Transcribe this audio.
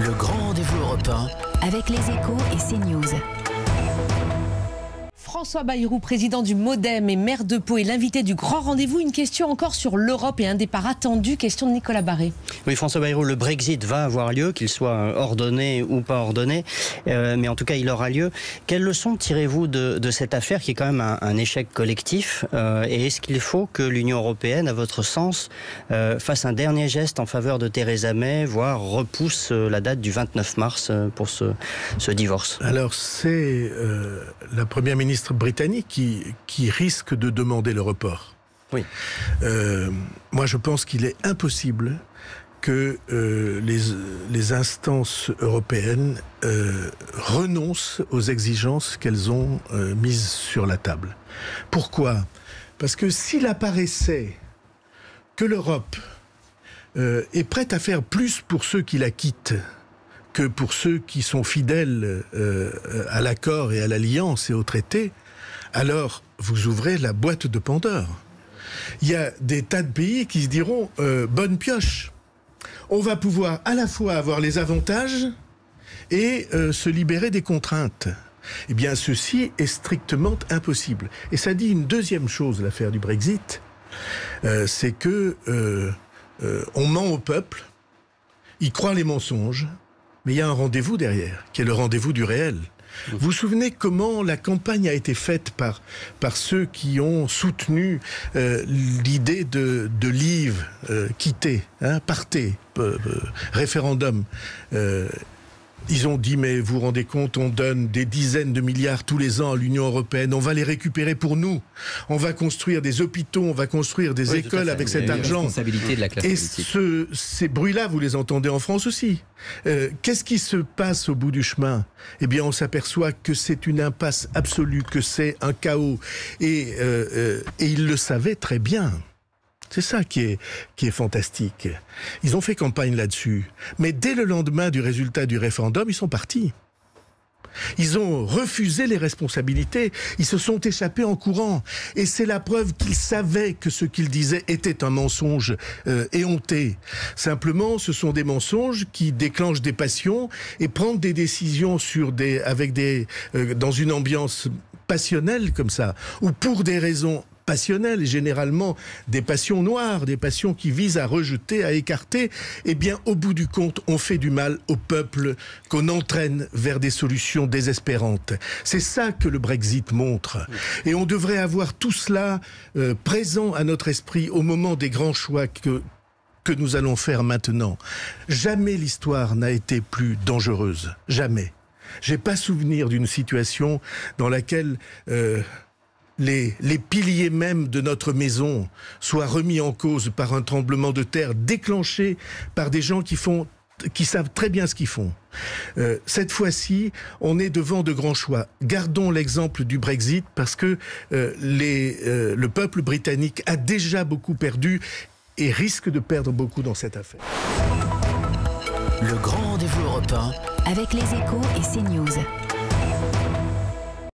Le grand rendez-vous européen avec les Échos et CNews. François Bayrou, président du MoDem et maire de Pau, est l'invité du grand rendez-vous. Une question encore sur l'Europe et un départ attendu. Question de Nicolas Barré. Oui, François Bayrou, le Brexit va avoir lieu, qu'il soit ordonné ou pas ordonné, mais en tout cas il aura lieu. Quelles leçons tirez-vous de cette affaire qui est quand même un échec collectif et est-ce qu'il faut que l'Union européenne, à votre sens, fasse un dernier geste en faveur de Theresa May, voire repousse la date du 29 mars pour ce divorce? Alors c'est la première ministre britannique qui risque de demander le report. Oui. Moi, je pense qu'il est impossible que les instances européennes renoncent aux exigences qu'elles ont mises sur la table. Pourquoi? Parce que s'il apparaissait que l'Europe est prête à faire plus pour ceux qui la quittent que pour ceux qui sont fidèles à l'accord et à l'alliance et au traité, alors vous ouvrez la boîte de Pandore. Il y a des tas de pays qui se diront bonne pioche. On va pouvoir à la fois avoir les avantages et se libérer des contraintes. Eh bien, ceci est strictement impossible. Et ça dit une deuxième chose, l'affaire du Brexit, c'est que on ment au peuple, il croit les mensonges, mais il y a un rendez-vous derrière, qui est le rendez-vous du réel. Vous vous souvenez comment la campagne a été faite par ceux qui ont soutenu l'idée de leave, quitter, partez, référendum. Ils ont dit, mais vous vous rendez compte, on donne des dizaines de milliards tous les ans à l'Union européenne, on va les récupérer pour nous. On va construire des hôpitaux, on va construire des écoles avec cet argent. Responsabilité de la classe politique. Et ces bruits-là, vous les entendez en France aussi. Qu'est-ce qui se passe au bout du chemin? Eh bien, on s'aperçoit que c'est une impasse absolue, que c'est un chaos. Et ils le savaient très bien. C'est ça qui est fantastique. Ils ont fait campagne là-dessus. Mais dès le lendemain du résultat du référendum, ils sont partis. Ils ont refusé les responsabilités. Ils se sont échappés en courant. Et c'est la preuve qu'ils savaient que ce qu'ils disaient était un mensonge éhonté. Simplement, ce sont des mensonges qui déclenchent des passions et prendre des décisions dans une ambiance passionnelle comme ça, ou pour des raisons passionnelles, généralement des passions noires, des passions qui visent à rejeter, à écarter, eh bien, au bout du compte, on fait du mal au peuple qu'on entraîne vers des solutions désespérantes. C'est ça que le Brexit montre. Et on devrait avoir tout cela présent à notre esprit au moment des grands choix que nous allons faire maintenant. Jamais l'histoire n'a été plus dangereuse. Jamais. J'ai pas souvenir d'une situation dans laquelle les piliers même de notre maison soient remis en cause par un tremblement de terre déclenché par des gens qui savent très bien ce qu'ils font. Cette fois-ci, on est devant de grands choix. Gardons l'exemple du Brexit parce que le peuple britannique a déjà beaucoup perdu et risque de perdre beaucoup dans cette affaire. Le grand rendez-vous européen avec les Échos et CNews.